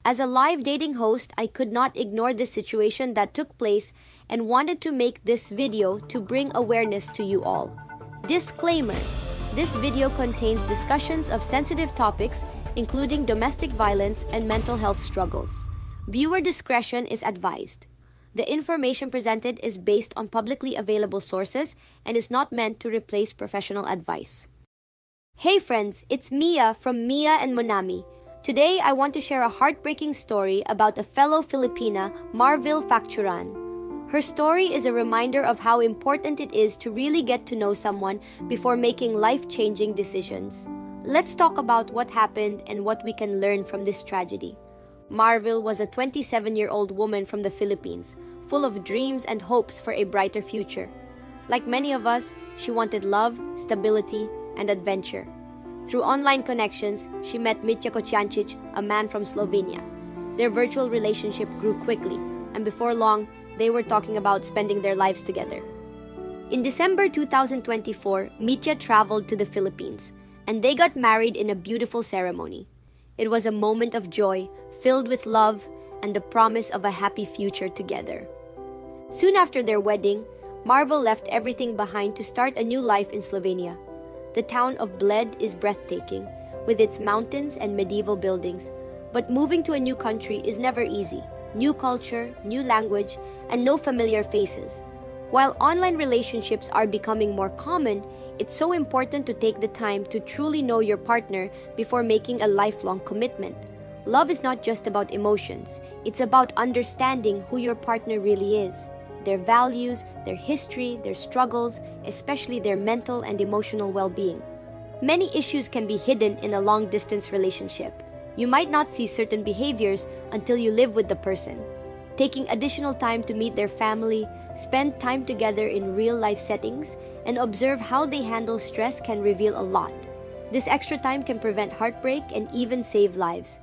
As a live dating host, I could not ignore this situation that took place and wanted to make this video to bring awareness to you all. Disclaimer: this video contains discussions of sensitive topics, including domestic violence and mental health struggles. Viewer discretion is advised. The information presented is based on publicly available sources and is not meant to replace professional advice. Hey friends, it's Mia from Mia and Monami. Today, I want to share a heartbreaking story about a fellow Filipina, Marvil Facturan. Her story is a reminder of how important it is to really get to know someone before making life-changing decisions. Let's talk about what happened and what we can learn from this tragedy. Marvil was a 27-year-old woman from the Philippines, full of dreams and hopes for a brighter future. Like many of us, she wanted love, stability, and adventure. Through online connections, she met Mitja Kocjančič, a man from Slovenia. Their virtual relationship grew quickly, and before long, they were talking about spending their lives together. In December 2024, Mitja traveled to the Philippines, and they got married in a beautiful ceremony. It was a moment of joy, filled with love and the promise of a happy future together. Soon after their wedding, Marvil left everything behind to start a new life in Slovenia. The town of Bled is breathtaking, with its mountains and medieval buildings, but moving to a new country is never easy. New culture, new language, and no familiar faces. While online relationships are becoming more common, it's so important to take the time to truly know your partner before making a lifelong commitment. Love is not just about emotions, it's about understanding who your partner really is, their values, their history, their struggles, especially their mental and emotional well-being. Many issues can be hidden in a long-distance relationship. You might not see certain behaviors until you live with the person. Taking additional time to meet their family, spend time together in real-life settings, and observe how they handle stress can reveal a lot. This extra time can prevent heartbreak and even save lives.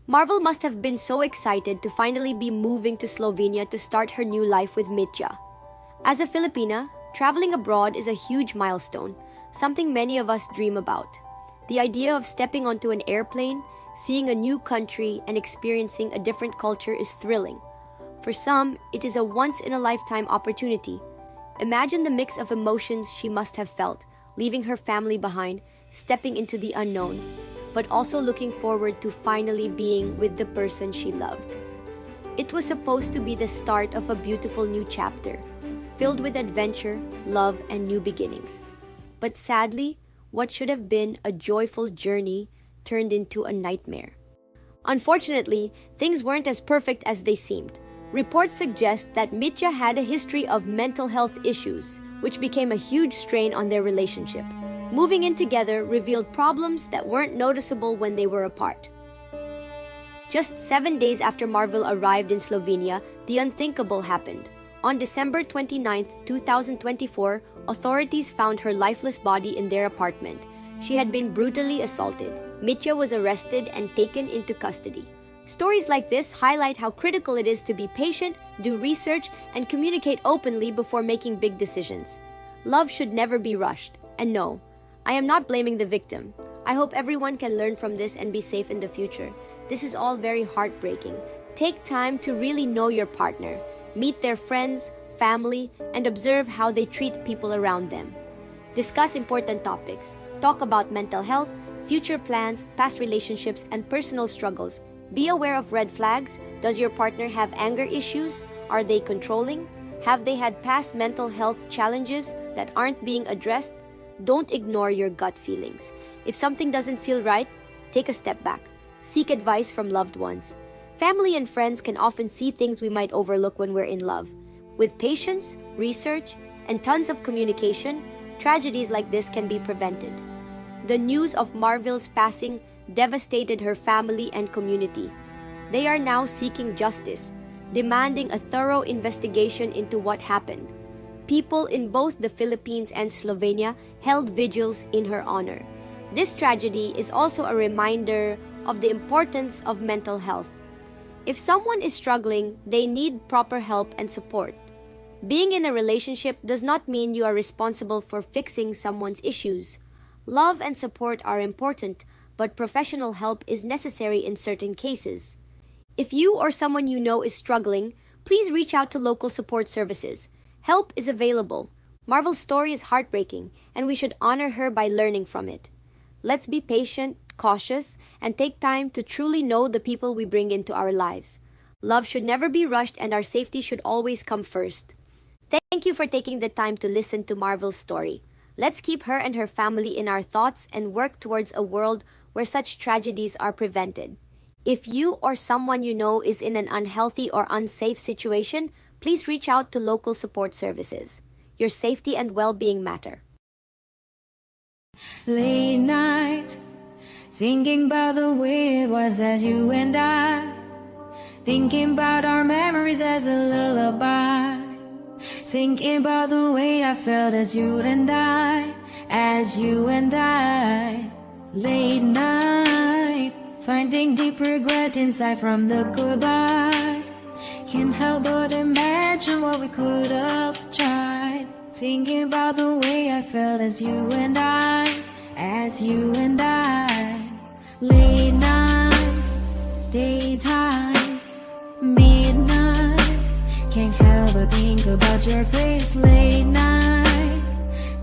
Marvil must have been so excited to finally be moving to Slovenia to start her new life with Mitja. As a Filipina, traveling abroad is a huge milestone, something many of us dream about. The idea of stepping onto an airplane, seeing a new country, and experiencing a different culture is thrilling. For some, it is a once-in-a-lifetime opportunity. Imagine the mix of emotions she must have felt, leaving her family behind, stepping into the unknown, but also looking forward to finally being with the person she loved. It was supposed to be the start of a beautiful new chapter, filled with adventure, love, and new beginnings. But sadly, what should have been a joyful journey turned into a nightmare. Unfortunately, things weren't as perfect as they seemed. Reports suggest that Mitja had a history of mental health issues, which became a huge strain on their relationship. Moving in together revealed problems that weren't noticeable when they were apart. Just 7 days after Marvil arrived in Slovenia, the unthinkable happened. On December 29, 2024, authorities found her lifeless body in their apartment. She had been brutally assaulted. Mitja was arrested and taken into custody. Stories like this highlight how critical it is to be patient, do research, and communicate openly before making big decisions. Love should never be rushed. And no, I am not blaming the victim. I hope everyone can learn from this and be safe in the future. This is all very heartbreaking. Take time to really know your partner. Meet their friends, family, and observe how they treat people around them. Discuss important topics. Talk about mental health, future plans, past relationships, and personal struggles. Be aware of red flags. Does your partner have anger issues? Are they controlling? Have they had past mental health challenges that aren't being addressed? Don't ignore your gut feelings. If something doesn't feel right, take a step back. Seek advice from loved ones. Family and friends can often see things we might overlook when we're in love. With patience, research, and tons of communication, tragedies like this can be prevented. The news of Marvil's passing devastated her family and community. They are now seeking justice, demanding a thorough investigation into what happened. People in both the Philippines and Slovenia held vigils in her honor. This tragedy is also a reminder of the importance of mental health. If someone is struggling, they need proper help and support. Being in a relationship does not mean you are responsible for fixing someone's issues. Love and support are important, but professional help is necessary in certain cases. If you or someone you know is struggling, please reach out to local support services. Help is available. Marvil's story is heartbreaking, and we should honor her by learning from it. Let's be patient, cautious, and take time to truly know the people we bring into our lives. Love should never be rushed, and our safety should always come first. Thank you for taking the time to listen to Marvil's story. Let's keep her and her family in our thoughts and work towards a world where such tragedies are prevented. If you or someone you know is in an unhealthy or unsafe situation, please reach out to local support services. Your safety and well-being matter. Late night, thinking about the way it was as you and I, thinking about our memories as a lullaby, thinking about the way I felt as you and I, late night, finding deep regret inside from the goodbye, can't help but imagine what we could have tried, thinking about the way I felt as you and I, late night, daytime, midnight, can't help but think about your face, late night,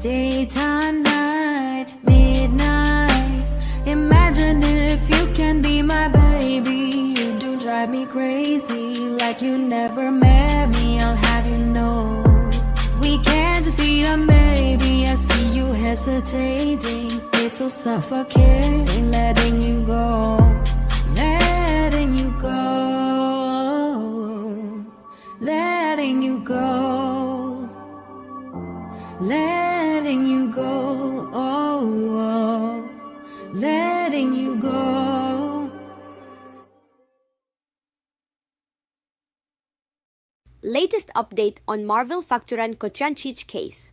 daytime, night, midnight, imagine if you can be my baby, you do drive me crazy, like you never met me, I'll have you know, we can't just be a maybe, I see you hesitating, it's so suffocating, letting you go, letting you go, letting you go, letting you go, oh, letting you go. Latest update on Marvil Facturan Kocjančič case.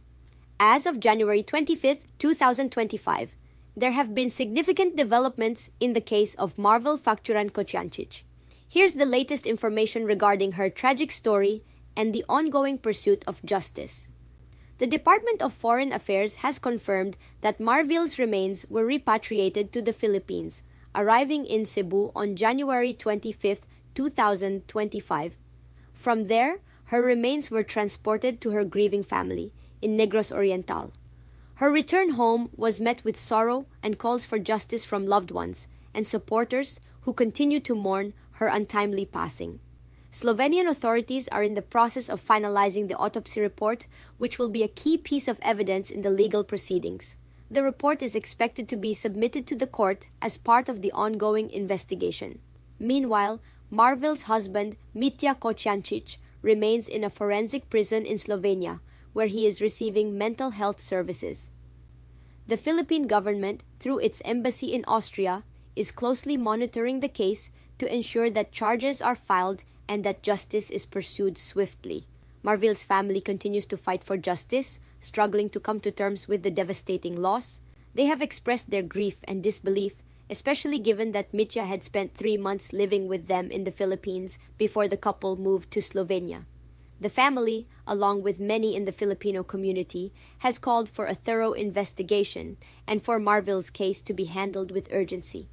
As of January 25, 2025, there have been significant developments in the case of Marvil Facturan Kocjančič. Here's the latest information regarding her tragic story and the ongoing pursuit of justice. The Department of Foreign Affairs has confirmed that Marvil's remains were repatriated to the Philippines, arriving in Cebu on January 25, 2025. From there, her remains were transported to her grieving family in Negros Oriental. Her return home was met with sorrow and calls for justice from loved ones and supporters who continue to mourn her untimely passing. Slovenian authorities are in the process of finalizing the autopsy report, which will be a key piece of evidence in the legal proceedings. The report is expected to be submitted to the court as part of the ongoing investigation. Meanwhile, Marvil's husband, Mitja Kocjančič, remains in a forensic prison in Slovenia, where he is receiving mental health services. The Philippine government, through its embassy in Austria, is closely monitoring the case to ensure that charges are filed and that justice is pursued swiftly. Marvil's family continues to fight for justice, struggling to come to terms with the devastating loss. They have expressed their grief and disbelief, especially given that Mitja had spent 3 months living with them in the Philippines before the couple moved to Slovenia. The family, along with many in the Filipino community, has called for a thorough investigation and for Marvil's case to be handled with urgency.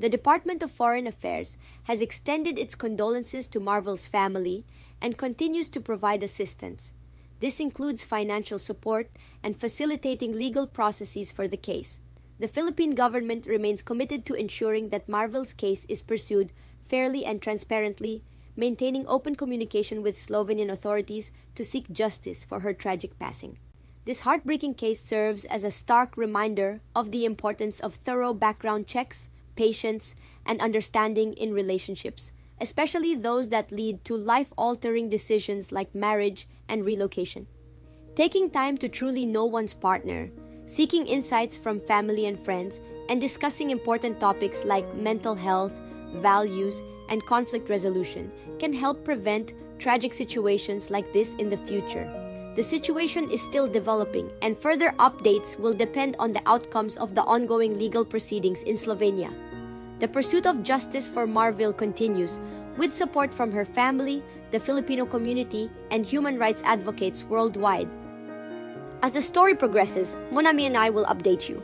The Department of Foreign Affairs has extended its condolences to Marvil's family and continues to provide assistance. This includes financial support and facilitating legal processes for the case. The Philippine government remains committed to ensuring that Marvil's case is pursued fairly and transparently, maintaining open communication with Slovenian authorities to seek justice for her tragic passing. This heartbreaking case serves as a stark reminder of the importance of thorough background checks, patience, and understanding in relationships, especially those that lead to life-altering decisions like marriage and relocation. Taking time to truly know one's partner, seeking insights from family and friends, and discussing important topics like mental health, values, and conflict resolution can help prevent tragic situations like this in the future. The situation is still developing, and further updates will depend on the outcomes of the ongoing legal proceedings in Slovenia. The pursuit of justice for Marvil continues, with support from her family, the Filipino community, and human rights advocates worldwide. As the story progresses, Monami and I will update you.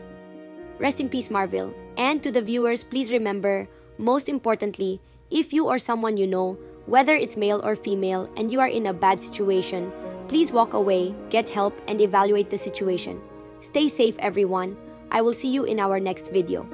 Rest in peace, Marvil, And to the viewers, please remember, most importantly, if you or someone you know, whether it's male or female, and you are in a bad situation, please walk away, get help, and evaluate the situation. Stay safe, everyone. I will see you in our next video.